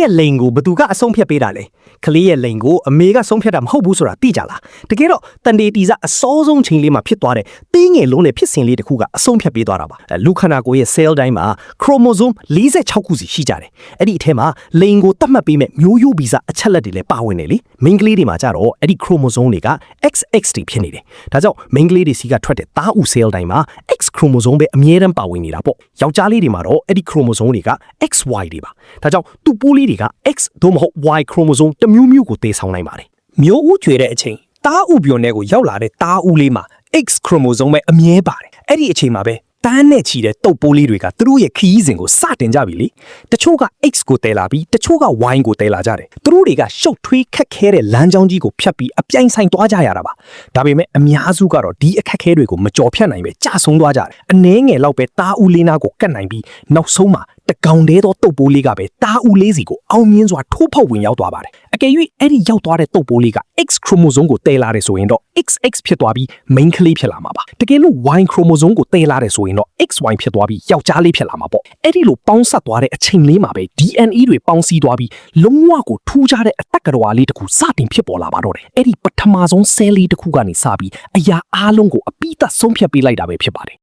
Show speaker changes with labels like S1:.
S1: ရဲ့လိန်ကိုဘသူကအဆုံးဖြတ်ပေးတာလဲကလေးရဲ့လိန်ကိုအမေကဆုံးဖြတ်တာမဟုတ်ဘူးဆိုတာသိကြလားတကယ်တော့တန်တေတီစာအစောဆုံးချိန်လေးမှာဖြစ်သွားတဲ့တင်းငယ်လုံးနဲ့ဖြစ်စဉ်လေးတစ်ခုကအဆုံးဖြတ်ပေးသွားတာပါလူခန္ဓာကိုယ်ရဲ့ cell တိုင်းမှာ chromosome 46ခုစီရှိကြတယ်အဲ့ဒီအထက်မှာလိန်ကိုတတ်မှတ်ပေးမဲ့မျိုးရိုးဗီဇအချက်လက်တွေလည်းပါဝင်တယ်လေမိန်းကလေးတွေမှာကြတော့အဲ့ဒီ chromosome တွေက XX တွေဖြစ်နေတယ်ဒါကြောင့်မိန်းကလေးတွေစီကထွက်တဲ့သားဥ cell တိုင်းမှာ X chromosome ပဲအမြဲတမ်းပါဝင်နေတာပေါ့ယောက်ျားလေးတွေမှာတော့အဲ့ဒီ chromosome တွေက XY တွေပါဒါကြောင့်သူ့ပိုးလေးတွေက X သို့မဟုတ် Y chromosome တစ်မျိုးမျိုးကိုတည်ဆောင်နိုင်ပါတယ်မျိုးဥကျွေတဲ့အချိန်သားဥပျော်တဲ့ကိုရောက်လာတဲ့သားဥလေးမှာ X chromosome ပဲအမြဲပါတယ်အဲ့ဒီအချိန်မှာပဲတန်းနဲ့ချီတဲ့တုပ်ပိုးလေးတွေကသူတို့ရဲ့ခီးစဉ်ကိုစတင်ကြပြီလေတချို့က X ကိုတည်လာပြီးတချို့က Y ကိုတည်လာကြတယ်သူတို့တွေကရှုပ်ထွေးခက်ခဲတဲ့လမ်းကြောင်းကြီးကိုဖြတ်ပြီးအပြိုင်ဆိုင်သွားကြရတာပါဒါပေမဲ့အများစုကတော့ဒီအခက်ခဲတွေကိုမကြော်ဖြတ်နိုင်ပဲကြာဆုံးသွားကြတယ်အနည်းငယ်လောက်ပဲသားဥလေးနာကိုကတ်နိုင်ပြီးနောက်ဆုံးမှာတကောင်တဲသောတုပ်ပိုးလေးကပဲသားဥလေးစီကိုအောင်မြင်စွာထိုးဖောက်ဝင်ရောက်သွားပါတယ်အကယ်၍အဲ့ဒီရောက်သွားတဲ့တုပ်ပိုးလေးက X chromosome ကိုတည်လာတယ်ဆိုရင်တော့ XX ဖြစ်သွားပြီး main ကလေးဖြစ်လာမှာပါတကယ်လို့ Y chromosome ကိုတည်လာတယ်ဆိုရင်တော့ XY ဖြစ်သွားပြီးယောက်ျားလေးဖြစ်လာမှာပေါ့အဲ့ဒီလိုပေါင်းဆက်သွားတဲ့အချိန်လေးမှာပဲ DNA တွေပေါင်းစည်းသွားပြီးလုံးဝကိုထူးခြားတဲ့အသက်ကတော်လေးတစ်ခုစတင်ဖြစ်ပေါ်လာပါတော့တယ်အဲ့ဒီပထမဆုံး cell လေးတစ်ခုကနေစပြီးအရာအားလုံးကိုအပိသတ်ဆုံးဖြတ်ပေးလိုက်တာပဲဖြစ်ပါတယ်